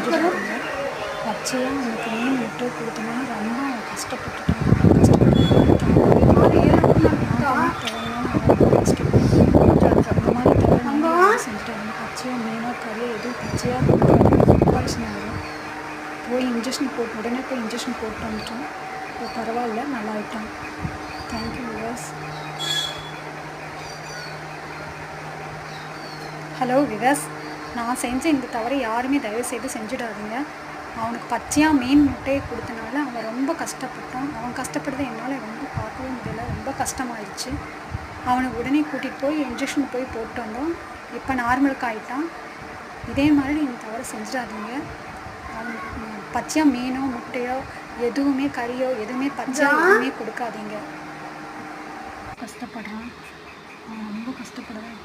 செஞ்சுருக்காங்க. பச்சையாக அவனுக்கு மீன் முட்டை கொடுத்தோன்னா ரொம்ப கஷ்டப்பட்டுட்டாங்க. அந்த மாதிரி தவிர நீங்கள் செஞ்சுட்டாங்க. பச்சையாக மீனோ கறியோ எதுவும் பச்சையாக பாய்சன் ஆகிடும். போய் இன்ஜெக்ஷன் போட்டு உடனே போய் இன்ஜெக்ஷன் போட்டு வந்துட்டோம். இப்போ பரவாயில்ல, நல்லா ஆகிட்டான். தேங்க்யூ விவாஸ். ஹலோ விவாஸ், நான் செஞ்ச இந்த தவிர யாருமே தயவுசெய்து செஞ்சிடாதீங்க. அவனுக்கு பச்சையாக மீன் முட்டையை கொடுத்தனால அவன் ரொம்ப கஷ்டப்பட்டான். அவன் கஷ்டப்படுறதை என்னால் ரொம்ப பார்க்கவே முடியல. ரொம்ப கஷ்டமாயிடுச்சு. அவனை உடனே கூட்டிகிட்டு போய் இன்ஜெக்ஷன் போய் போட்டு வந்தோம். இப்போ நார்மலுக்கு ஆகிட்டான். இதே மாதிரி இந்த தவிர செஞ்சிடாதீங்க. அவனுக்கு பச்சையாக மீனோ முட்டையோ எதுவுமே கறியோ எதுவுமே பச்சையாக எதுவுமே கொடுக்காதீங்க. கஷ்டப்படுறான், ரொம்ப கஷ்டப்படுறான்.